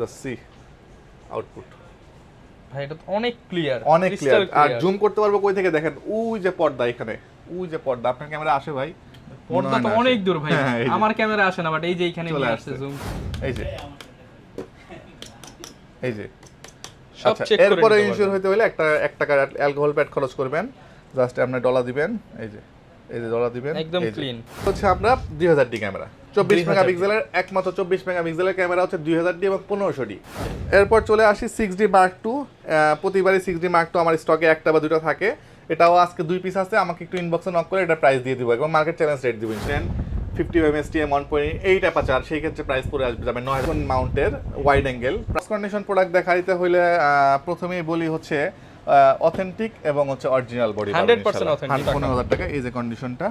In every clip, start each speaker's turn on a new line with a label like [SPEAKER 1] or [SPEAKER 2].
[SPEAKER 1] The sea output
[SPEAKER 2] ভাই এটা তো অনেক ক্লিয়ার,
[SPEAKER 1] অনেক ক্লিয়ার। আর জুম করতে পারবো কই থেকে দেখেন, ওই যে পর্দা এখানে, ওই যে পর্দা আপনার ক্যামেরা আসে ভাই,
[SPEAKER 2] পর্দা তো অনেক দূর ভাই,
[SPEAKER 1] হ্যাঁ, এই যে।
[SPEAKER 2] আমার ক্যামেরা আসে না, বাট এই যে এখানে
[SPEAKER 1] চলে
[SPEAKER 2] নিয়ে
[SPEAKER 1] আসছে।
[SPEAKER 2] আসছে জুম।
[SPEAKER 1] এই যে এই যে
[SPEAKER 2] সব
[SPEAKER 1] আচ্ছা,
[SPEAKER 2] চেক করে
[SPEAKER 1] এরপরে
[SPEAKER 2] নিতে
[SPEAKER 1] ইনশিওর
[SPEAKER 2] পারবেন।
[SPEAKER 1] হতে হলে একটা 1 টাকা অ্যালকোহল প্যাড খরচ করবেন, জাস্ট আপনি ডলার দিবেন, এই যে ডলার দিবেন,
[SPEAKER 2] একদম
[SPEAKER 1] এই যে।
[SPEAKER 2] ক্লিন।
[SPEAKER 1] হচ্ছে আমরা 2000 ডি ক্যামেরা, 24
[SPEAKER 2] 2000
[SPEAKER 1] মেগাপিক্সেলের, একমাত্র 24 মেগাপিক্সেলের ক্যামেরা হচ্ছে 2000 ডি এবং 1500 ডি। এরপর চলে আসি 6D Mark II। প্রতিবারই 6D Mark II আমার স্টকে একটা বা দুটো থাকে, এটাও আজকে 2 পিস আছে, আমাকে একটু ইনবক্সে নক করে এটা প্রাইস দিয়ে দিব এবং মার্কেট চ্যালেঞ্জ রেট দিব। 50 MSTM 1.8 অ্যাপাচার, সেই ক্ষেত্রে প্রাইস পড়ে আসবে যাবে 9000 মাউন্টের wide angle. Price condition product দেখাইতে হলে প্রথমেই বলি হচ্ছে অথেন্টিক এবং হচ্ছে অরিজিনাল বডি
[SPEAKER 2] 100% authentic।
[SPEAKER 1] 15,000 টাকা। এই যে কন্ডিশনটা,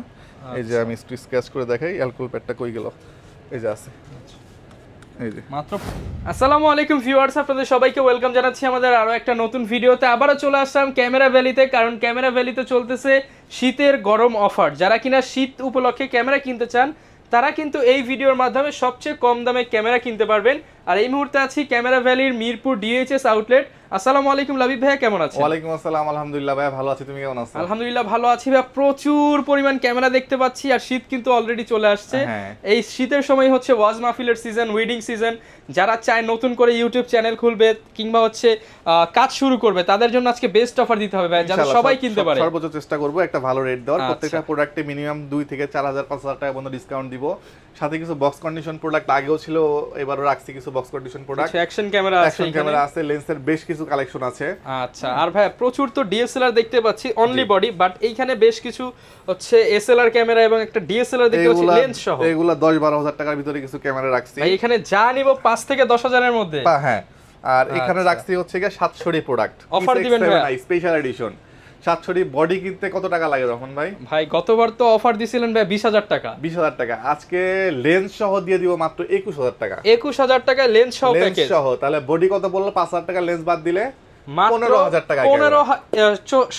[SPEAKER 1] এই যে আমি একটু স্কেচ করে দেখাই, অ্যালকোহল প্যাডটা কই গেল, এই যে আছে, এই যে
[SPEAKER 2] মাত্র। আসসালামু আলাইকুম ভিউয়ার্স, আপনাদের সবাইকে ওয়েলকাম জানাচ্ছি আমাদের আরো একটা নতুন ভিডিওতে। আবারও চলে আসলাম ক্যামেরা ভ্যালিতে, কারণ ক্যামেরা ভ্যালিতে চলতেছে শীতের গরম অফার। যারা কিনা শীত উপলক্ষে ক্যামেরা কিনতে চান তারা কিন্তু এই ভিডিওর মাধ্যমে সবচেয়ে কম দামে ক্যামেরা কিনতে পারবেন। আর এই মুহূর্তে আছি ক্যামেরা ভ্যালির মিরপুর ডিএইচএস আউটলেট। আসসালামু আলাইকুম লাবিব ভাইয়া, কেমন আছেন?
[SPEAKER 1] ওয়ালাইকুম আসসালাম, আলহামদুলিল্লাহ ভাই ভালো আছি, তুমি কেমন আছো?
[SPEAKER 2] আলহামদুলিল্লাহ ভালো আছি ভাই। প্রচুর পরিমাণ ক্যামেরা দেখতে পাচ্ছি, আর শীত কিন্তু অলরেডি চলে আসছে।
[SPEAKER 1] হ্যাঁ।
[SPEAKER 2] এই শীতের সময় হচ্ছে ওয়াজ মাহফিলের সিজন, ওয়েডিং সিজন। যারা চায় নতুন করে ইউটিউব চ্যানেল খুলবে কিংবা হচ্ছে কাজ শুরু করবে, তাদের জন্য আজকে বেস্ট অফার দিতে হবে ভাই, যাতে
[SPEAKER 1] ইনশাআল্লাহ
[SPEAKER 2] সবাই কিনতে পারে।
[SPEAKER 1] সর্বোচ্চ চেষ্টা করব একটা ভালো রেট দেওয়ার।
[SPEAKER 2] আচ্ছা।
[SPEAKER 1] প্রত্যেকটা প্রোডাক্টে মিনিমাম 2 থেকে 4000 5000 টাকা পর্যন্ত ডিসকাউন্ট দিব। সাথে কিছু বক্স কন্ডিশন প্রোডাক্ট আগেও ছিল, এবারও রাখছি কিছু box condition product.
[SPEAKER 2] Action camera আছে,
[SPEAKER 1] অ্যাকশন ক্যামেরা আছে, লেন্সের বেশ কিছু কালেকশন আছে।
[SPEAKER 2] আচ্ছা। আর ভাই প্রচুর তো ডিএসএলআর দেখতে পাচ্ছি, অনলি বডি, বাট এইখানে বেশ কিছু হচ্ছে এসএলআর ক্যামেরা এবং একটা ডিএসএলআর দেখতে পাচ্ছি লেন্স সহ।
[SPEAKER 1] এগুলা 10-12 হাজার টাকার ভিতরে কিছু ক্যামেরা রাখছি
[SPEAKER 2] ভাই এখানে যা নিব 5 থেকে 10,000 এর মধ্যে।
[SPEAKER 1] হ্যাঁ। আর এখানে
[SPEAKER 2] আচ্ছা।
[SPEAKER 1] রাখছি হচ্ছে গিয়ে 700 প্রোডাক্ট
[SPEAKER 2] অফার দিবেন ভাই?
[SPEAKER 1] স্পেশাল এডিশন 700 বডি কিনতে কত টাকা লাগে তখন ভাই?
[SPEAKER 2] ভাই গতবার তো অফার দিছিলেন ভাই 20,000 টাকা।
[SPEAKER 1] 20,000 টাকা, আজকে লেন্স সহ দিয়ে দিব মাত্র 21,000 টাকা।
[SPEAKER 2] 21,000 টাকায় লেন্স সহ
[SPEAKER 1] লেন্স
[SPEAKER 2] প্যাকেজ
[SPEAKER 1] সহ, তাহলে বডি কত বললো? 5,000 টাকা লেন্স বাদ দিলে
[SPEAKER 2] মাত্র
[SPEAKER 1] 15,000 টাকা।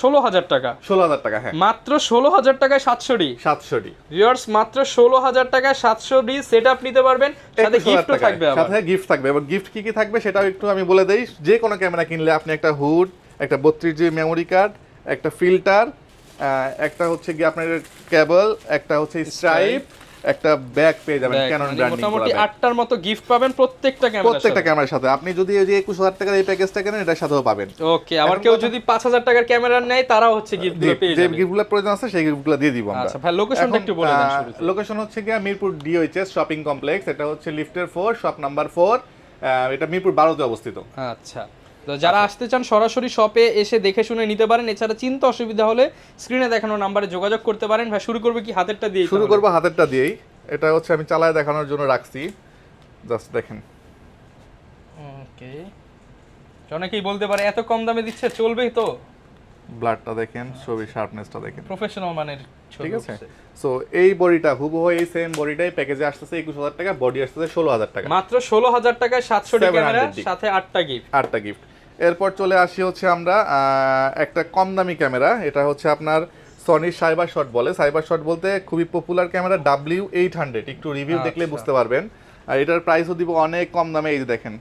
[SPEAKER 2] 16,000 টাকা।
[SPEAKER 1] 16,000 টাকা, হ্যাঁ
[SPEAKER 2] মাত্র 16,000 টাকায় 700 ডি।
[SPEAKER 1] 700 ডি
[SPEAKER 2] ভিউয়ার্স, মাত্র 16,000 টাকায় 700 ডি সেটআপ নিতে পারবেন, সাথে
[SPEAKER 1] 21,000
[SPEAKER 2] গিফটও
[SPEAKER 1] টাকায়।
[SPEAKER 2] থাকবে আবার।
[SPEAKER 1] সাথে গিফট থাকবে, এবং গিফট কি কি থাকবে সেটাও একটু আমি বলে দেই। যে কোনো ক্যামেরা কিনলে আপনি একটা হুড, একটা 32 জিবি মেমোরি কার্ড, একটা ফিল্টার, একটা হচ্ছে কি আপনার কেবল, একটা হচ্ছে স্ট্রাইপ, একটা ব্যাগ পেয়ে যাবেন ক্যানন ব্র্যান্ডিং করা।
[SPEAKER 2] মোটামুটি 8টার মতো গিফট পাবেন প্রত্যেকটা
[SPEAKER 1] প্রত্যেকটা ক্যামেরার সাথে। আপনি যদি এই যে 21,000 টাকার এই প্যাকেজটা কেনেন, এটার সাথেও পাবেন।
[SPEAKER 2] ওকে। আবার কেউ যদি 5,000 টাকার ক্যামেরা নেয় তারাও হচ্ছে গিফট গুলো পেয়ে
[SPEAKER 1] যে
[SPEAKER 2] যাবে।
[SPEAKER 1] গিফটগুলো প্রয়োজন আছে সেই গিফটগুলো দিয়ে দিব আমরা।
[SPEAKER 2] আচ্ছা ভাই, লোকেশনটা একটু বলে দেন শুরুতে।
[SPEAKER 1] লোকেশন হচ্ছে কি মিরপুর ডিওএইচএস শপিং কমপ্লেক্স, এটা হচ্ছে লিফটের 4, শপ নাম্বার 4। এটা মিরপুর 12 তে অবস্থিত।
[SPEAKER 2] আচ্ছা, তো যারা আসতে চান সরাসরি শপে এসে দেখে শুনে নিতে পারেন। এছাড়া চিন্তা অসুবিধা হলে স্ক্রিনে দেখানো নম্বরে যোগাযোগ করতে পারেন। ভাই শুরু করবে কি হাতেরটা দিয়ে?
[SPEAKER 1] শুরু করব হাতেরটা দিয়েই। এটা হচ্ছে আমি চালায় দেখানোর জন্য রাখছি, জাস্ট দেখেন।
[SPEAKER 2] ওকে। অনেকেই বলতে পারে এত কম দামে দিচ্ছে, চলবে তো?
[SPEAKER 1] ব্লাডটা দেখেন, ছবি শার্পনেসটা দেখেন,
[SPEAKER 2] প্রফেশনাল মানের ছবি
[SPEAKER 1] ঠিক আছে।
[SPEAKER 2] উঠছে।
[SPEAKER 1] সো এই বডিটা হুবহু এই সেম বডিটাই প্যাকেজে আসতেছে 21,000 টাকা, বডি আসতেছে 16,000 টাকা।
[SPEAKER 2] মাত্র 16,000 টাকায় 700 ডি ক্যামেরা,
[SPEAKER 1] 700 ডি।
[SPEAKER 2] সাথে 8টা গিফট।
[SPEAKER 1] 8টা গিফট। এরপর চলে আসি হচ্ছে আমরা একটা কম দামি ক্যামেরা। এটা হচ্ছে আপনার সনির সাইবার শট বলে। সাইবার শট বলতে খুবই পপুলার ক্যামেরা, W800। একটু রিভিউ দেখলে বুঝতে পারবেন। আর এটার প্রাইসও দিব অনেক কম দামে, এই যে দেখেন,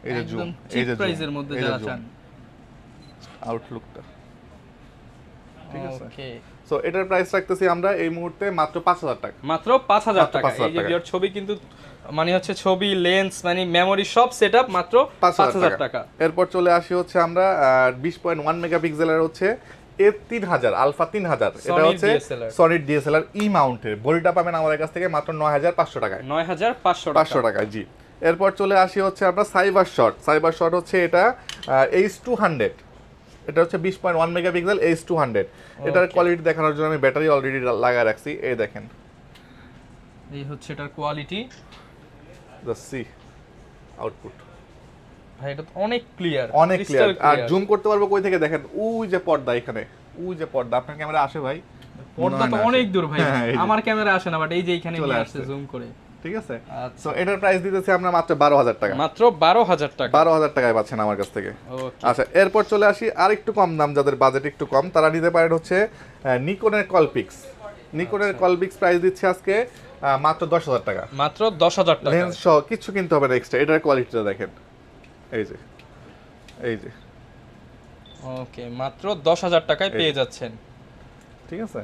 [SPEAKER 1] এই যে জুম, এই যে
[SPEAKER 2] প্রাইসের মধ্যে যারা চান
[SPEAKER 1] আউটলুকটা, ঠিক আছে।
[SPEAKER 2] ওকে।
[SPEAKER 1] সো এটার প্রাইস রাখতেছি আমরা এই মুহূর্তে মাত্র 5,000 টাকা।
[SPEAKER 2] মাত্র 5,000 টাকা।
[SPEAKER 1] 5,000
[SPEAKER 2] এই যে
[SPEAKER 1] টাকা।
[SPEAKER 2] ভিউয়ার ছবি কিন্তু মানে হচ্ছে ছবি, লেন্স, মানে মেমোরি সব সেটআপ মাত্র 5,000 টাকা।
[SPEAKER 1] এরপর চলে আসি হচ্ছে আমরা 20.1 মেগাপিক্সেলের হচ্ছে A3000 আলফা 3000। এটা হচ্ছে সনির ডিএসএলআর ই মাউন্টের। বডিটা পাবেন আমাদের কাছ থেকে মাত্র 9,500 টাকায়।
[SPEAKER 2] 9,500
[SPEAKER 1] টাকায়, জি। এরপর চলে আসি হচ্ছে আমরা সাইবার শট। সাইবার শট হচ্ছে এটা H200। এটা হচ্ছে 20.1 মেগাপিক্সেল H200। এটার কোয়ালিটি দেখানোর জন্য আমি ব্যাটারি অলরেডি লাগায় রাখছি, এই দেখেন।
[SPEAKER 2] এই হচ্ছে এটার কোয়ালিটি,
[SPEAKER 1] দ্য সি আউটপুট।
[SPEAKER 2] ভাই এটা তো অনেক ক্লিয়ার,
[SPEAKER 1] অনেক ক্লিয়ার। আর জুম করতে পারবো কই থেকে দেখেন, ওই যে পর্দা এখানে, ওই যে পর্দা আপনার ক্যামেরা আসে ভাই?
[SPEAKER 2] পর্দা তো অনেক দূর ভাই,
[SPEAKER 1] হ্যাঁ, এই যে।
[SPEAKER 2] আমার ক্যামেরা আসে না, বাট এই যে এখানে
[SPEAKER 1] চলে
[SPEAKER 2] নিয়ে
[SPEAKER 1] আসছে।
[SPEAKER 2] আসছে জুম করে।
[SPEAKER 1] ঠিক আছে।
[SPEAKER 2] আচ্ছা।
[SPEAKER 1] সো এটার প্রাইস দিতেছি আমরা মাত্র 12,000 টাকা।
[SPEAKER 2] মাত্র 12,000 টাকা।
[SPEAKER 1] 12,000 টাকায় পাচ্ছেন আমার কাছ থেকে।
[SPEAKER 2] ওকে।
[SPEAKER 1] আচ্ছা, এরপর চলে আসি আর একটু কম দাম, যাদের বাজেট একটু কম তারা নিতে পারেন হচ্ছে নিকনের কলপিক্স। নিকনের কলপিক্স প্রাইস দিচ্ছে আজকে মাত্র 10,000 টাকা।
[SPEAKER 2] মাত্র 10,000 টাকা।
[SPEAKER 1] লেন্স সহ কিছু কিনতে হবে না এক্সট্রা। এটার কোয়ালিটিটা দেখেন, এই যে
[SPEAKER 2] ওকে, মাত্র 10,000 টাকায় পেয়ে যাচ্ছেন।
[SPEAKER 1] ঠিক আছে,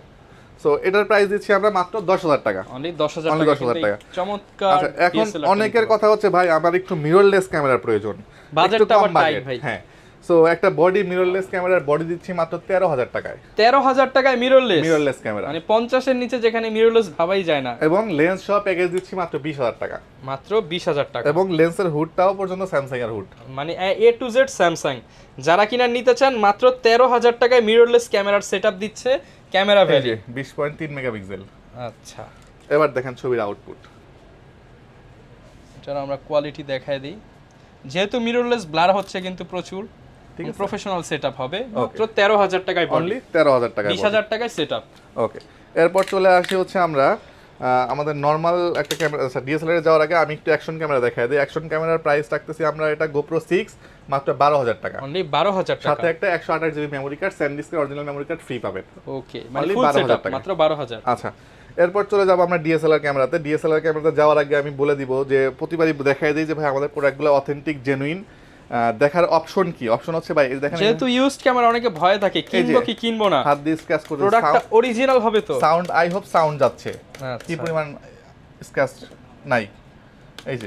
[SPEAKER 1] সো এটার প্রাইস দিচ্ছি আমরা মাত্র 10,000 টাকা।
[SPEAKER 2] অনলি 10,000
[SPEAKER 1] Only
[SPEAKER 2] টাকা।
[SPEAKER 1] 10,000 টাকা।
[SPEAKER 2] চমৎকার।
[SPEAKER 1] আচ্ছা, এখন অনেকের কথা হচ্ছে ভাই আমার একটু মিররলেস ক্যামেরার প্রয়োজন,
[SPEAKER 2] বাজেটটা আবার টাইট ভাই।
[SPEAKER 1] হ্যাঁ, সো একটা বডি মিররলেস ক্যামেরার বডি দিচ্ছি মাত্র 13,000 টাকায়।
[SPEAKER 2] 13,000 টাকায় মিররলেস
[SPEAKER 1] ক্যামেরা,
[SPEAKER 2] মানে 50 এর নিচে যেখানে মিররলেস ভাবাই যায় না।
[SPEAKER 1] এবং লেন্স সহ প্যাকেজ দিচ্ছি মাত্র 20,000 টাকা।
[SPEAKER 2] মাত্র 20,000 টাকা।
[SPEAKER 1] এবং লেন্সের হুডটাও পর্যন্ত স্যামসাং এর হুড,
[SPEAKER 2] মানে A to Z স্যামসাং। যারা কিনা নিতে চান মাত্র 13,000 টাকায় মিররলেস ক্যামেরার সেটআপ দিচ্ছে ক্যামেরা ভ্যালি।
[SPEAKER 1] 20.3 মেগাপিক্সেল।
[SPEAKER 2] আচ্ছা,
[SPEAKER 1] এবার দেখেন ছবির আউটপুট।
[SPEAKER 2] এটার আমরা কোয়ালিটি দেখায় দিই। যেহেতু মিররলেস ব্লার হচ্ছে কিন্তু প্রচুর,
[SPEAKER 1] ঠিক আছে,
[SPEAKER 2] প্রফেশনাল সেটআপ হবে। মাত্র 13,000 টাকায়
[SPEAKER 1] অনলি 13,000 টাকা,
[SPEAKER 2] 20,000 টাকায় সেটআপ।
[SPEAKER 1] ওকে, এরপর চলে আসি হচ্ছে আমরা আমাদের নরমাল একটা ক্যামেরা, ডিএসএলআর এ যাওয়ার আগে আমি একটু অ্যাকশন ক্যামেরা দেখাই দিই। অ্যাকশন ক্যামেরার প্রাইস রাখতেছি আমরা এটা GoPro 6 মাত্র 12,000 টাকা।
[SPEAKER 2] অনলি 12,000 টাকা।
[SPEAKER 1] সাথে একটা 128 জিবি মেমরি কার্ড, স্যানডিস্কের অরিজিনাল মেমরি কার্ড ফ্রি পাবেন।
[SPEAKER 2] ওকে, মানে
[SPEAKER 1] Only
[SPEAKER 2] ফুল
[SPEAKER 1] 12,000
[SPEAKER 2] সেটআপ
[SPEAKER 1] টাকা।
[SPEAKER 2] মাত্র 12,000।
[SPEAKER 1] আচ্ছা, এরপর চলে যাব আমরা ডিএসএলআর ক্যামেরাতে। ডিএসএলআর ক্যামেরাতে যাওয়ার আগে আমি বলে দিব যে প্রতিবারই দেখাই দিই যে ভাই আমাদের প্রোডাক্টগুলো অথেন্টিক জেনুইন। দেখার অপশন কি? অপশন হচ্ছে ভাই এই দেখেন,
[SPEAKER 2] যেহেতু ইউজড ক্যামেরা অনেকে ভয় থাকে কিনবো কি কিনবো না,
[SPEAKER 1] হাত দিয়ে স্ক্র্যাচ করে
[SPEAKER 2] প্রোডাক্টটা অরিজিনাল হবে তো।
[SPEAKER 1] সাউন্ড, আই হোপ সাউন্ড যাচ্ছে,
[SPEAKER 2] আচ্ছা।
[SPEAKER 1] কি পরিমাণ স্ক্র্যাচ নাই, এই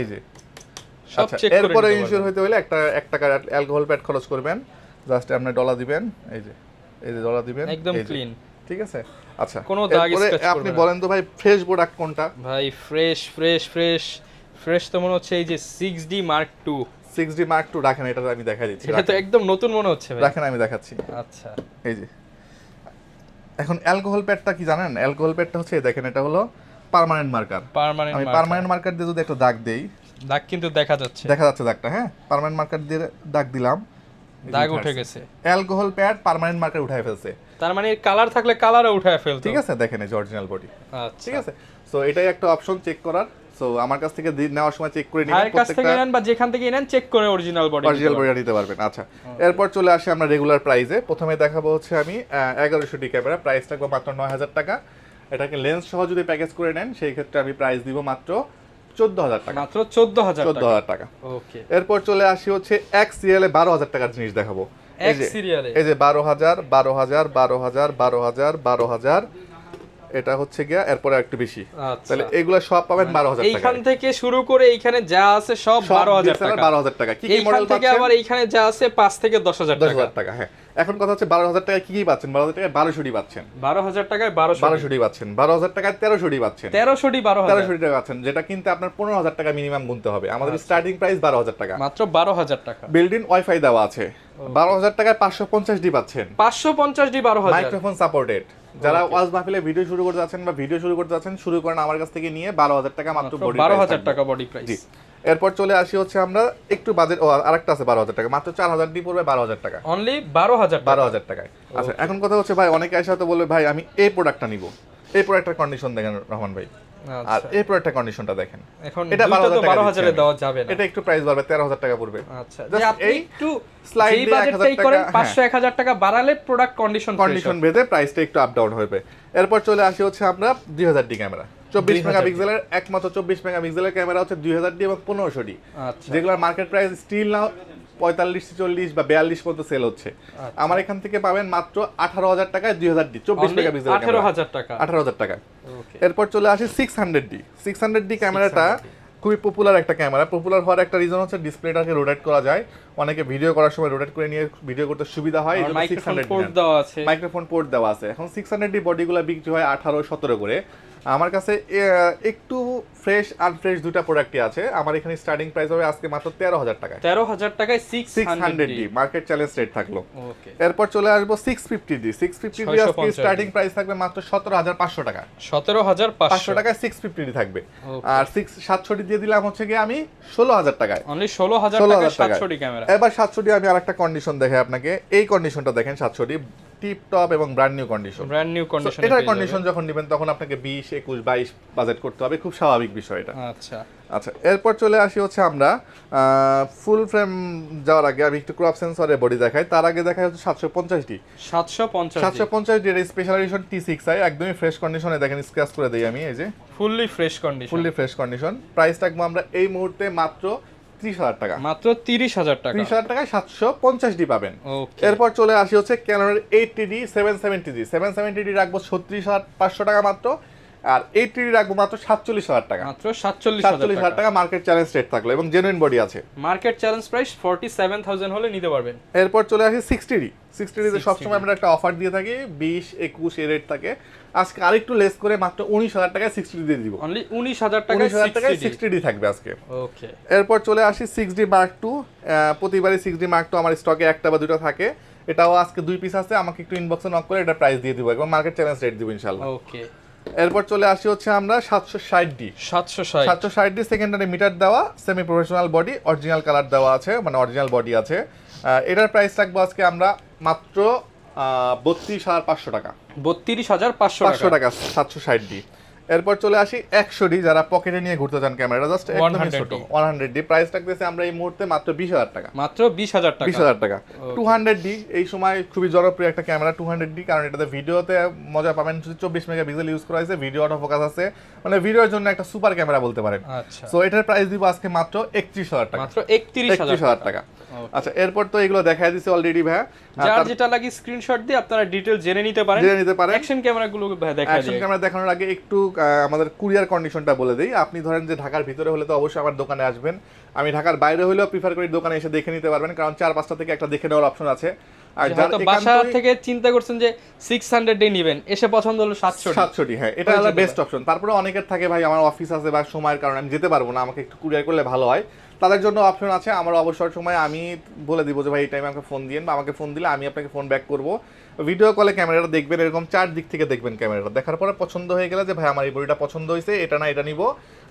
[SPEAKER 1] যে
[SPEAKER 2] সব
[SPEAKER 1] আচ্ছা,
[SPEAKER 2] চেক করে
[SPEAKER 1] এরপরে
[SPEAKER 2] নিতে
[SPEAKER 1] ইনশিওর
[SPEAKER 2] পারবেন।
[SPEAKER 1] হইতে হলে 1 টাকা অ্যালকোহল প্যাড খরচ করবেন। জাস্ট আপনি ডলা দিবেন, এই যে ডলা দিবেন,
[SPEAKER 2] একদম
[SPEAKER 1] এই যে,
[SPEAKER 2] ক্লিন।
[SPEAKER 1] ঠিক আছে। আচ্ছা,
[SPEAKER 2] কোনো দাগ
[SPEAKER 1] এরপরে
[SPEAKER 2] স্ক্র্যাচ করবে
[SPEAKER 1] আপনি
[SPEAKER 2] না।
[SPEAKER 1] বলেন তো ভাই ফ্রেশ প্রোডাক্ট কোনটা?
[SPEAKER 2] ভাই ফ্রেশ তো মনে হচ্ছে এই যে 6D Mark II।
[SPEAKER 1] 6D Mark II রাখেন, এটা আমি দেখাই দিচ্ছি।
[SPEAKER 2] এটা তো একদম নতুন মনে হচ্ছে ভাই।
[SPEAKER 1] রাখেন, আমি দেখাচ্ছি।
[SPEAKER 2] আচ্ছা,
[SPEAKER 1] এই যে এখন অ্যালকোহল প্যাডটা কি জানেন? অ্যালকোহল প্যাডটা হচ্ছে এই দেখেন, এটা হলো পার্মানেন্ট মার্কার।
[SPEAKER 2] পার্মানেন্ট
[SPEAKER 1] আমি পার্মানেন্ট মার্কার দিয়ে যদি একটা দাগ দেই,
[SPEAKER 2] দাগ কিন্তু দেখা যাচ্ছে,
[SPEAKER 1] দেখা যাচ্ছে দাগটা। হ্যাঁ, পার্মানেন্ট মার্কার দিয়ে দাগ দিলাম,
[SPEAKER 2] দাগ উঠে গেছে।
[SPEAKER 1] অ্যালকোহল প্যাড পার্মানেন্ট মার্কার উঠায় ফেলছে।
[SPEAKER 2] তার মানে কালার থাকলে কালারও উঠায় ফেলতো।
[SPEAKER 1] ঠিক আছে, দেখেন এই যে অরিজিনাল বডি।
[SPEAKER 2] আচ্ছা,
[SPEAKER 1] ঠিক আছে, সো এটাই একটা অপশন চেক করার। সো আমার কাছ থেকে নেওয়ার সময় চেক করে নিবেন,
[SPEAKER 2] ভাইয়ের কাছ থেকে নেন বা যেখান থেকে নেন চেক করে অরিজিনাল বডি
[SPEAKER 1] নিতে পারবেন। আচ্ছা, এরপর চলে আসি আমরা রেগুলার প্রাইসে। প্রথমে দেখাবো হচ্ছে আমি 1100 ক্যামেরা, প্রাইস থাকবে মাত্র 9,000 টাকা। এটাকে লেন্স সহ যদি প্যাকেজ করে নেন সেই ক্ষেত্রে আমি প্রাইস দিব মাত্র 14,000 টাকা।
[SPEAKER 2] মাত্র 14,000
[SPEAKER 1] টাকা।
[SPEAKER 2] ওকে,
[SPEAKER 1] এরপর চলে আসি হচ্ছে এক সিরিয়ালে 12,000 টাকার জিনিস দেখাবো।
[SPEAKER 2] এক সিরিয়ালে
[SPEAKER 1] এই যে 12,000 12,000 12,000 12,000 12,000, এটা হচ্ছে গিয়া এরপরে একটু বেশি।
[SPEAKER 2] আচ্ছা,
[SPEAKER 1] তাহলে এগুলো সব পাবেন 12,000 টাকা।
[SPEAKER 2] এইখান থেকে শুরু করে এইখানে যা আছে সব 12,000 টাকা।
[SPEAKER 1] 12,000 টাকা। কি কি
[SPEAKER 2] এইখান
[SPEAKER 1] মডেল
[SPEAKER 2] থেকে
[SPEAKER 1] পাচ্ছেন?
[SPEAKER 2] আবার এইখানে যা আছে 5 থেকে 10,000 টাকা।
[SPEAKER 1] 10,000 টাকা। হ্যাঁ, এখন কথা হচ্ছে 12,000 টাকা কি কি পাচ্ছেন? 12,000 টাকায় 1200 পাচ্ছেন।
[SPEAKER 2] 12,000 টাকায় 1200
[SPEAKER 1] 1200 পাচ্ছেন। 12,000 টাকায় 1300 পাচ্ছেন।
[SPEAKER 2] 1300 12,000
[SPEAKER 1] 1300 টাকা পাচ্ছেন, যেটা কিনতে আপনার 15,000 টাকা মিনিমাম গুনতে হবে। আমাদের স্টার্টিং প্রাইস 12,000 টাকা।
[SPEAKER 2] মাত্র 12,000 টাকা।
[SPEAKER 1] বিল্ট ইন ওয়াইফাই দেওয়া আছে। 12,000 টাকায় 550 পাচ্ছেন।
[SPEAKER 2] 550 12,000।
[SPEAKER 1] Microphone supported. যারা ওয়াজ মাহফিলে ভিডিও শুরু করতে যাচ্ছেন বা ভিডিও শুরু করতে যাচ্ছেন, শুরু করেন আমার কাছ থেকে নিয়ে 12,000 টাকা মাত্র বডি
[SPEAKER 2] 12,000 টাকা বডি প্রাইস।
[SPEAKER 1] জি, এরপর চলে আসি হচ্ছে আমরা একটু বাজেট, আরেকটা আছে 12,000 টাকা, মাত্র 4,000 ডি পড়বে 12,000 টাকা।
[SPEAKER 2] অনলি 12,000 টাকা।
[SPEAKER 1] 12,000 টাকায়। আচ্ছা, এখন কথা হচ্ছে ভাই অনেকে এসে হয়তো বলবে ভাই আমি এই প্রোডাক্টটা নিব, এই প্রোডাক্টের কন্ডিশন দেখেন রহমান ভাই, আর এই প্রোডাক্টের কন্ডিশনটা দেখেন।
[SPEAKER 2] এখন
[SPEAKER 1] এটা
[SPEAKER 2] 12,000 এ দেওয়া যাবে না,
[SPEAKER 1] এটা একটু প্রাইস বাড়বে, 13,000 টাকা পড়বে।
[SPEAKER 2] আচ্ছা,
[SPEAKER 1] Just
[SPEAKER 2] যে আপনি
[SPEAKER 1] এই
[SPEAKER 2] একটু
[SPEAKER 1] স্লাইড
[SPEAKER 2] যেই
[SPEAKER 1] দিয়ে
[SPEAKER 2] বাজেটটাই
[SPEAKER 1] 1,000
[SPEAKER 2] করেন
[SPEAKER 1] টাকা,
[SPEAKER 2] 500 1000 টাকা বাড়ালে প্রোডাক্ট কন্ডিশন
[SPEAKER 1] ভেদে প্রাইসটা একটু আপ ডাউন হবে। এরপর চলে আসি হচ্ছে আমরা 2000 ডি ক্যামেরা, 24 মেগাপিক্সেলের, একমাত্র 24 মেগাপিক্সেলের ক্যামেরা হচ্ছে 2000 ডি এবং 1500 ডি।
[SPEAKER 2] আচ্ছা,
[SPEAKER 1] যেগুলোর মার্কেট প্রাইস স্টিল নাও 45 40 বা 42 পর্যন্ত সেল হচ্ছে। আমার এখান থেকে পাবেন মাত্র 18,000 টাকায় 2000 ডি 24 মেগাপিক্সেলের ক্যামেরা,
[SPEAKER 2] 18,000 টাকা।
[SPEAKER 1] 18,000 টাকা।
[SPEAKER 2] ওকে,
[SPEAKER 1] এরপর চলে আসি 600 ডি। 600 ডি ক্যামেরাটা খুবই পপুলার একটা ক্যামেরা। পপুলার হওয়ার একটা রিজন হচ্ছে ডিসপ্লেটাকে রোটেট করা যায়, অনেকে ভিডিও করার সময় রোটেট করে নিয়ে ভিডিও করতে সুবিধা হয়। এই জন্য 600
[SPEAKER 2] পোর্ট দেওয়া আছে,
[SPEAKER 1] মাইক্রোফোন পোর্ট দেওয়া আছে। এখন 600 ডি বডিগুলো বিক্রি হয় 18-17 করে। আমার কাছে একটু ফ্রেশ আনফ্রেশ দুটো প্রোডাক্টই আছে। আমার এখানে স্টার্টিং প্রাইস হবে আজকে মাত্র 13,000 টাকায়।
[SPEAKER 2] 13,000 টাকায়
[SPEAKER 1] 600 ডি মার্কেট চ্যালেঞ্জ রেট থাকলো।
[SPEAKER 2] ওকে,
[SPEAKER 1] এরপর চলে আসবো 650 ডি। 650 ডি আজকে স্টার্টিং প্রাইস থাকবে মাত্র 17,500 টাকা।
[SPEAKER 2] 17,500
[SPEAKER 1] টাকায় 650 ডি থাকবে। আর 700 ডি দিয়ে দিলাম হচ্ছে গিয়ে আমি 16,000 টাকায়।
[SPEAKER 2] অনলি 16,000 টাকায় 700 ডি ক্যামেরা।
[SPEAKER 1] এবার 700 ডি আমি আরেকটা কন্ডিশন দেখাই আপনাকে। এই কন্ডিশনটা দেখেন, 700 ডি টিপ টপ এবং brand new condition.
[SPEAKER 2] Brand new condition.
[SPEAKER 1] এটার কন্ডিশন যখন নেবেন তখন আপনাকে 20 21 22 বাজেট করতে হবে, খুব স্বাভাবিক বিষয় এটা।
[SPEAKER 2] আচ্ছা,
[SPEAKER 1] আচ্ছা, এরপর চলে আসি হচ্ছে আমরা ফুল ফ্রেম যাওয়ার আগে আমি একটু ক্রপ সেন্সরের বডি দেখাই। তার আগে দেখাই হচ্ছে 750 750 এর স্পেশাল এডিশন T6i একদমই ফ্রেশ কন্ডিশনে, দেখেন স্ক্র্যাচ করে দেই আমি, এই যে
[SPEAKER 2] ফুললি ফ্রেশ কন্ডিশন।
[SPEAKER 1] প্রাইস থাকবো আমরা এই মুহূর্তে মাত্র 30,000 টাকা,
[SPEAKER 2] মাত্র 30,000 টাকা।
[SPEAKER 1] 30,000 টাকায় 750 পাবেন। এরপর চলে আসি হচ্ছে ক্যানোনের 80D 770D রাখবো 36,500 টাকা মাত্র, আর 80D রাখবো মাত্র 47,000 টাকা,
[SPEAKER 2] মাত্র 47,000
[SPEAKER 1] টাকা মার্কেট চ্যালেঞ্জ রেট থাকলো এবং জেনুইন বডি আছে।
[SPEAKER 2] মার্কেট চ্যালেঞ্জ প্রাইস 47,000 হলে নিতে পারবেন।
[SPEAKER 1] এরপর চলে আসি 60D তে সবসময় আমরা একটা অফার দিয়ে থাকি 20-21 এর রেট থাকে, আজকে আরেকটু লেস করে মাত্র 19,000 টাকায় 60D দিয়ে দিব।
[SPEAKER 2] অনলি 19,000 টাকায়
[SPEAKER 1] 60D থাকবে আজকে।
[SPEAKER 2] ওকে,
[SPEAKER 1] এরপর চলে আসি 6D Mark II। প্রতিবারই 6D Mark II আমার স্টকে একটা বা দুটো থাকে, এটাও আজকে 2 পিস আছে, আমাকে একটু ইনবক্সে নক করে এটা প্রাইস দিয়ে দিব এবং মার্কেট চ্যালেঞ্জ রেট দিব ইনশাআল্লাহ।
[SPEAKER 2] ওকে,
[SPEAKER 1] এরপর চলে আসি হচ্ছে আমরা 760D সেকেন্ডারি মিটার দেওয়া semi professional body, original colour দেওয়া আছে, মানে অরিজিনাল বডি আছে। এটার প্রাইস রাখবো আজকে আমরা মাত্র 32,500 টাকা,
[SPEAKER 2] 32,500
[SPEAKER 1] টাকা 760D। এরপর চলে আসি 100D, যারা পকেটে নিয়ে ঘুরতে চান ক্যামেরা, জাস্ট একদমই ছোট 100D প্রাইস রাখতেছে আমরা এই মুহূর্তে মাত্র 20,000 টাকা,
[SPEAKER 2] মাত্র 20,000 টাকা।
[SPEAKER 1] 20,000 টাকা। 200D এই সময় খুবই জনপ্রিয় একটা ক্যামেরা 200D, কারণ এটাতে ভিডিওতে মজা পাবেন, 24 মেগাপিক্সেল ইউজ করা হয়েছে, ভিডিও অটো ফোকাস আছে, মানে ভিডিওর জন্য একটা সুপার ক্যামেরা বলতে পারেন।
[SPEAKER 2] আচ্ছা,
[SPEAKER 1] সো এটার প্রাইস দিব আজকে মাত্র 31,000 টাকা,
[SPEAKER 2] মাত্র 31,000
[SPEAKER 1] টাকা। আচ্ছা, এরপর তো এগুলো দেখাই দিছি অলরেডি ভাই,
[SPEAKER 2] যার যেটা লাগে স্ক্রিনশট দিয়ে আপনারা ডিটেইল জেনে নিতে পারেন। অ্যাকশন ক্যামেরাগুলো ভাই দেখাই দিই।
[SPEAKER 1] অ্যাকশন ক্যামেরা দেখানোর আগে একটু আমাদের কুরিয়ার কন্ডিশনটা বলে দেই। আপনি ধরেন যে ঢাকার ভিতরে হলে তো অবশ্যই আমার দোকানে আসবেন, আমি ঢাকার বাইরে হলেও প্রিফার করি দোকানে এসে দেখে নিতে পারবেন, কারণ 4-5টা থেকে একটা দেখে নেওয়ার অপশন আছে। আর যারা
[SPEAKER 2] বাসা থেকে চিন্তা করছেন যে 600 ডে নেবেন, এসে পছন্দ হলো 700,
[SPEAKER 1] হ্যাঁ এটা হলো বেস্ট অপশন। তারপরে অনেকের থাকে ভাই আমার অফিস আছে বা সময়ের কারণে আমি যেতে পারবো না, আমাকে একটু কুরিয়ার করলে ভালো হয়, তাদের জন্য অপশন আছে। আমার অবসর সময় আমি বলে দিব যে ভাই এই টাইমে আমাকে ফোন দিন, বা আমাকে ফোন দিলে আমি আপনাকে ফোন ব্যাক করব। ভিডিও কলে ক্যামেরাটা দেখবেন, এরকম 4 দিক থেকে দেখবেন ক্যামেরাটা, দেখার পরে পছন্দ হয়ে গেলে যে ভাই আমার এই বডিটা পছন্দ হয়েছে, এটা না এটা নিব,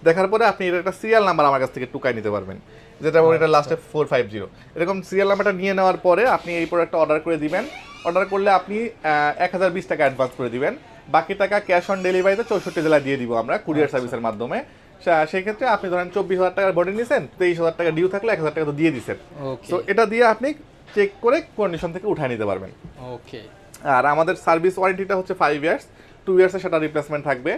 [SPEAKER 1] দেখার পরে আপনি এর একটা সিরিয়াল নাম্বার আমার কাছ থেকে টুকাই নিতে পারবেন, যেটা এটা লাস্টে 450, এরকম সিরিয়াল নাম্বারটা নিয়ে নেওয়ার পরে আপনি এই প্রোডাক্টটা অর্ডার করে দিবেন। অর্ডার করলে আপনি 1020 টাকা অ্যাডভান্স করে দিবেন, বাকি টাকা ক্যাশ অন ডেলিভারিতে 64 জেলায় দিয়ে দিব আমরা কুরিয়ার সার্ভিসের মাধ্যমে। সেই ক্ষেত্রে আপনি ধরেন 24,000 টাকার বডি নিয়েছেন, 23,000 টাকা ডিউ থাকলে 1,000 টাকা তো দিয়ে দিচ্ছেন। তো এটা দিয়ে আপনি চেক করে কন্ডিশন থেকে উঠায় নিতে পারবেন।
[SPEAKER 2] ওকে,
[SPEAKER 1] আর আমাদের সার্ভিস ওয়ারেন্টিটা হচ্ছে 5 ইয়ার্স, 2 ইয়ার্সে সেটা রিপ্লেসমেন্ট থাকবে,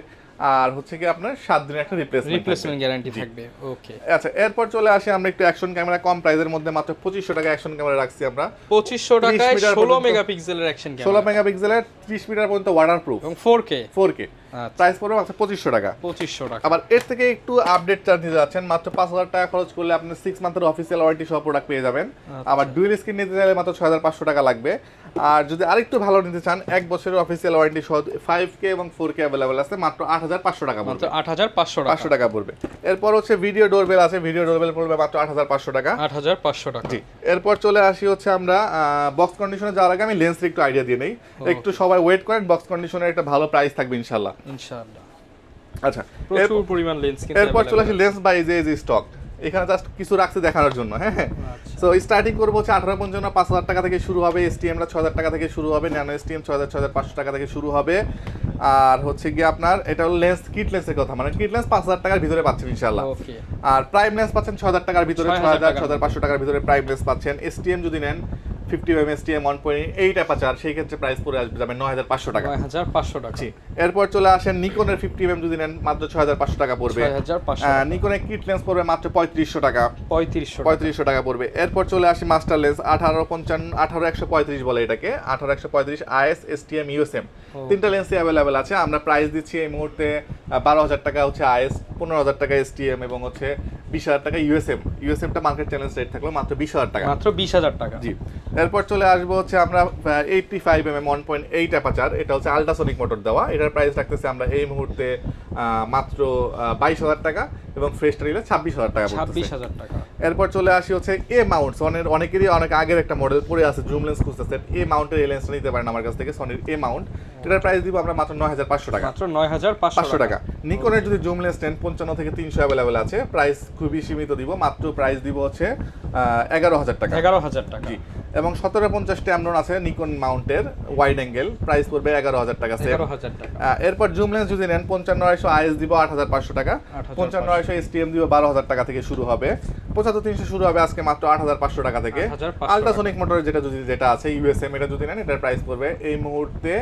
[SPEAKER 1] আর হচ্ছে কি আপনার 7 দিনের একটা রিপ্লেসমেন্ট
[SPEAKER 2] গ্যারান্টি থাকবে। ওকে,
[SPEAKER 1] আচ্ছা, এরপর চলে আসি আমরা একটু অ্যাকশন ক্যামেরা, কম প্রাইসের মধ্যে মাত্র 2500 টাকা অ্যাকশন ক্যামেরা রাখছি আমরা,
[SPEAKER 2] 2500 টাকায় 16 মেগাপিক্সেলের অ্যাকশন ক্যামেরা,
[SPEAKER 1] 16 মেগাপিক্সেলের 30 মিটার পর্যন্ত ওয়াটারপ্রুফ এবং 4K প্রাইস পড়বে মাত্র 2500 টাকা। আবার এর থেকে একটু আপডেট চার্জ নিতে যাচ্ছেন, মাত্র 5,000 টাকা খরচ করলে আপনি 6 মান্থের অফিসিয়াল ওয়ারেন্টি সহ প্রোডাক্ট পেয়ে যাবেন। আবার ডুয়াল স্ক্রিন নিতে চাইলে মাত্র 6,500 টাকা লাগবে। আর যদি আরেকটু ভালো নিতে চান, 1 বছরের অফিসিয়াল ওয়ারেন্টি সহ 5K এবং 4K अवेलेबल আছে, মাত্র 8,500 টাকা,
[SPEAKER 2] মাত্র 8,500
[SPEAKER 1] টাকা পড়বে। এরপর হচ্ছে ভিডিও ডোরবেল আছে, ভিডিও ডোরবেল পড়বে মাত্র 8,500 টাকা,
[SPEAKER 2] 8,500 টাকা।
[SPEAKER 1] জি, এরপর চলে আসি হচ্ছে আমরা বক্স কন্ডিশনে যাওয়ার আগে আমি লেন্সের একটু আইডিয়া দিয়ে নেই, একটু সবাই ওয়েট করেন, বক্স কন্ডিশনের একটা ভালো প্রাইস থাকবে ইনশাআল্লাহ। আচ্ছা,
[SPEAKER 2] প্রচুর পরিমাণ লেন্স কিন্তু
[SPEAKER 1] এরপর চলে আসি লেন্স বাই যে স্টক, এখানে জাস্ট কিছু রাখছে দেখানোর জন্য। হ্যাঁ, সো স্টার্টিং করবো হচ্ছে 1855 5,000 টাকা থেকে শুরু হবে, এসটিএমটা 6,000 টাকা থেকে শুরু হবে, ন্যানো এসটিএম 6,500 টাকা থেকে শুরু হবে। আর হচ্ছে গিয়ে আপনার এটা হলো লেন্স, কিট লেন্সের কথা, মানে কিট লেন্স 5,000 টাকার ভিতরে পাচ্ছেন ইনশাআল্লাহ। আর প্রাইম লেন্স পাচ্ছেন 6,000 টাকার ভিতরে, 6,500 টাকার ভিতরে প্রাইম লেন্স পাচ্ছেন। এসটিএম যদি নেন 50mm STM 1.8 অ্যাপারচার, সেই ক্ষেত্রে প্রাইস পড়ে আসবে যাবে 9,500 টাকা,
[SPEAKER 2] 9,500 টাকা।
[SPEAKER 1] এরপর চলে আসেন নিকনের 50mm যদি নেন মাত্র 6,500 টাকা পড়বে। নিকনের কিট লেন্স পড়বে মাত্র 3,500 টাকা, 3,500 টাকা পড়বে। এরপর চলে আসি মাস্টার লেন্স 18135 বলে এটাকে, 18135 IS STM USM, তিনটা লেন্সই অ্যাভেলেবেল আছে। আমরা প্রাইস দিচ্ছি এই মুহূর্তে 12,000 টাকা হচ্ছে IS, 15,000 টাকা STM এবং হচ্ছে 20,000 টাকা USM। USMটা মার্কেট চ্যালেঞ্জ রেট থাকলো মাত্র 20,000 টাকা,
[SPEAKER 2] মাত্র 20,000 টাকা।
[SPEAKER 1] জি, এরপর চলে আসবো হচ্ছে আমরা 85mm 1.8 অ্যাপারচার, এটা হচ্ছে আল্ট্রাসনিক মোটর দেওয়া, এটার প্রাইস রাখতেছে আমরা এই মুহূর্তে মাত্র 22,000 টাকা এবং ফ্রেশটা নিলে 26,000 টাকা,
[SPEAKER 2] 26,000 টাকা।
[SPEAKER 1] এরপর চলে আসি হচ্ছে এ মাউন্ট সনির অনেকেরই অনেক আগের একটা মডেল পড়ে আছে জুম লেন্স খুঁজতেছেন এ মাউন্টের এই লেন্সটা নিতে পারেন আমার কাছ থেকে সনির এ মাউন্ট এটার প্রাইস দিব আমরা মাত্র 9500 টাকা
[SPEAKER 2] মাত্র 9500
[SPEAKER 1] টাকা নিকনের যদি জুম লেন্স নেন 55 থেকে 300 অ্যাভেলেবেল আছে প্রাইস খুবই সীমিত দিব মাত্র প্রাইস দিব হচ্ছে 11000 টাকা
[SPEAKER 2] 11000 টাকা
[SPEAKER 1] জি এবং 1750 ট্যামরন আছে নিকন মাউন্টের ওয়াইড অ্যাঙ্গেল প্রাইস পড়বে 11000 টাকা সেম
[SPEAKER 2] 11000 টাকা
[SPEAKER 1] এরপর জুম লেন্স যদি নেন 55900 আইএস দিব 8500 টাকা 55900 এসটিএম দিব 12000 টাকা থেকে শুরু হবে 75300 শুরু হবে আজকে মাত্র 8500 টাকা থেকে আল্ট্রাসোনিক মোটরের যেটা আছে ইউএসএম এটা যদি নেন এটার প্রাইস পড়বে এই মুহূর্তে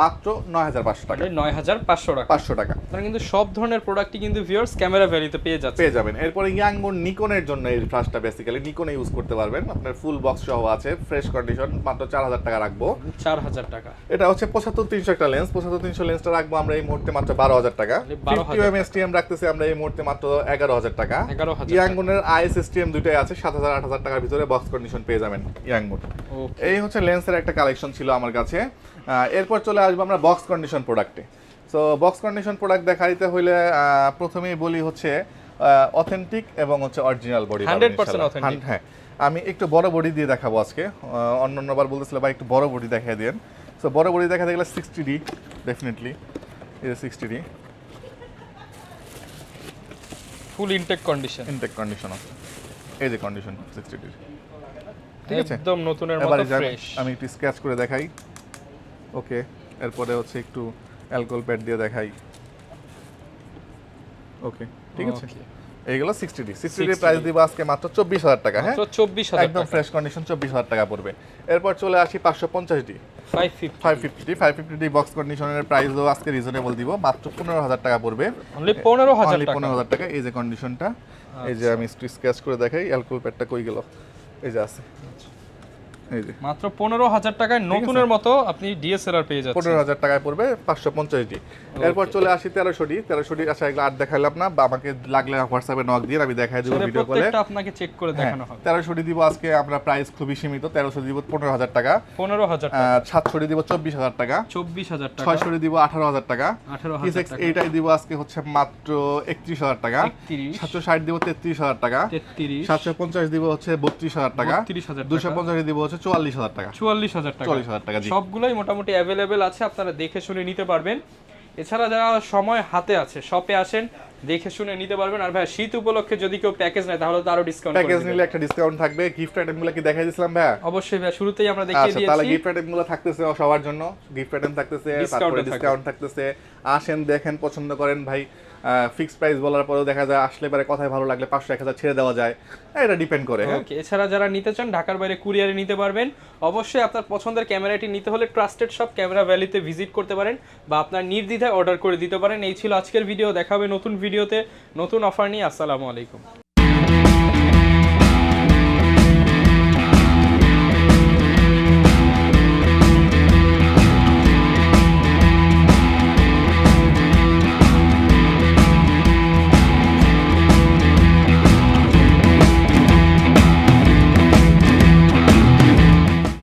[SPEAKER 1] মাত্র 9500 টাকা
[SPEAKER 2] 9500 টাকা
[SPEAKER 1] 500 টাকা
[SPEAKER 2] আপনারা কিন্তু সব ধরনের প্রোডাক্টই কিন্তু ভিউয়ার্স ক্যামেরা ভ্যালিতে পেয়ে
[SPEAKER 1] যাবেন এরপরে ইয়াং মোড নিকনের জন্য এই ফ্ল্যাশটা বেসিক্যালি নিকনে ইউজ করতে পারবেন আপনার ফুল বক্স সহ আছে ফ্রেশ কন্ডিশন মাত্র 4000 টাকা রাখবো
[SPEAKER 2] 4000 টাকা
[SPEAKER 1] এটা হচ্ছে 75300 একটা লেন্স 75300 লেন্সটা রাখবো আমরা এই মুহূর্তে মাত্র 12000 টাকা 50 এসটিএম রাখতেছি আমরা এই মুহূর্তে মাত্র 11000 টাকা ইয়াং মোডের আইএস এসটিএম দুটোই আছে 7000 8000 টাকার ভিতরে বক্স কন্ডিশন পেয়ে যাবেন ইয়াং মোড এই হচ্ছে লেন্সের একটা কালেকশন ছিল আমার কাছে এরপর চলে আসবো আমরা বক্স কন্ডিশন প্রোডাক্টে সো বক্স কন্ডিশন প্রোডাক্ট দেখাইতে হইলে প্রথমেই বলি হচ্ছে অথেন্টিক এবং হচ্ছে অরিজিনাল বডি
[SPEAKER 2] 100% অথেন্টিক
[SPEAKER 1] হ্যাঁ আমি একটু বড় বডি দিয়ে দেখাবো আজকে অন্যবার বলতেছিল ভাই একটু বড় বডি দেখাই দেন সো বড় বডি দেখাতে গেলে 60D ডেফিনেটলি এটা 60D
[SPEAKER 2] ফুল ইনটেক কন্ডিশন
[SPEAKER 1] আছে এই যে কন্ডিশন 60D ঠিক আছে
[SPEAKER 2] একদম নতুনের মতো ফ্রেশ
[SPEAKER 1] আমি একটু স্কেচ করে দেখাই ওকে এরপরে হচ্ছে একটু অ্যালকোহল প্যাড দিয়ে দেখাই ওকে ঠিক আছে এইগুলো 60D প্রাইস দিব আজকে মাত্র 24000 টাকা হ্যাঁ
[SPEAKER 2] মাত্র 24000
[SPEAKER 1] একদম ফ্রেশ কন্ডিশন 24000 টাকা পড়বে এরপর চলে আসি 550D 550D বক্স কন্ডিশনের প্রাইসও আজকে রিজনেবল দিব মাত্র 15000 টাকা পড়বে
[SPEAKER 2] অনলি 15000
[SPEAKER 1] টাকা এই যে কন্ডিশনটা এই যে আমি স্কেচ করে দেখাই অ্যালকোহল প্যাডটা কই গেল এই যে আছে এই যে
[SPEAKER 2] মাত্র 15000 টাকায় নতুনের মতো আপনি ডিএসএলআর পেয়ে যাচ্ছেন
[SPEAKER 1] 15000 টাকায় পড়বে 550D এরপর চলে আসি 1300D আচ্ছা এগুলো আর দেখাইলাম না বা আমাকে লাগলে হোয়াটসঅ্যাপে নক দিয়ে আমি দেখাই দেব ভিডিও কলে
[SPEAKER 2] প্রত্যেকটা আপনাকে চেক করে দেখানো হবে
[SPEAKER 1] 1300D দিব আজকে আমরা প্রাইস খুবই সীমিত 1300 দিব 15000 টাকা
[SPEAKER 2] 15000 টাকা
[SPEAKER 1] 700D দিব 24000 টাকা
[SPEAKER 2] 24000 টাকা
[SPEAKER 1] 600D দিব 18000 টাকা
[SPEAKER 2] 18000 টাকা
[SPEAKER 1] এইটাই দিব আজকে হচ্ছে মাত্র 31000 টাকা 760 দিব 33000 টাকা 750 দিব হচ্ছে 32000 টাকা 250 দিব হচ্ছে 44000 টাকা 44000 টাকা
[SPEAKER 2] সবগুলাই মোটামুটি অ্যাভেলেবেল আছে আপনারা দেখে শুনে নিতে পারবেন এছাড়া যারা সময় হাতে আছে শপে আসেন দেখে শুনে নিতে পারবেন আর ভাই শীত উপলক্ষে যদি কেউ প্যাকেজ নেয় তাহলে তো আরো ডিসকাউন্ট
[SPEAKER 1] প্যাকেজ নিলে একটা ডিসকাউন্ট থাকবে গিফট আইটেমগুলো কি দেখাই দিয়েছিলাম ভাই
[SPEAKER 2] অবশ্যই ভাই শুরুতেই আমরা দেখিয়ে দিয়েছি
[SPEAKER 1] তাহলে গিফট আইটেমগুলো থাকতেছে সবার জন্য গিফট আইটেম থাকতেছে তারপরে ডিসকাউন্ট থাকতেছে আসেন দেখেন পছন্দ করেন ভাই ফিক্সড প্রাইস বলার পরেও দেখা যায় আসলে পরে কথায় ভালো লাগলে 500 1000 ছেড়ে দেওয়া যায় এটা ডিপেন্ড করে
[SPEAKER 2] ওকে এছাড়া যারা নিতে চান ঢাকার বাইরে কুরিয়ারে নিতে পারবেন অবশ্যই আপনার পছন্দের ক্যামেরাটি নিতে হলে ট্রাস্টেড শপ ক্যামেরা ভ্যালিতে ভিজিট করতে পারেন বা আপনার নির্দ্বিধায় অর্ডার করে দিতে পারেন এই ছিল আজকের ভিডিও দেখা হবে নতুন ভিডিওতে নতুন অফার নিয়ে আসসালামু আলাইকুম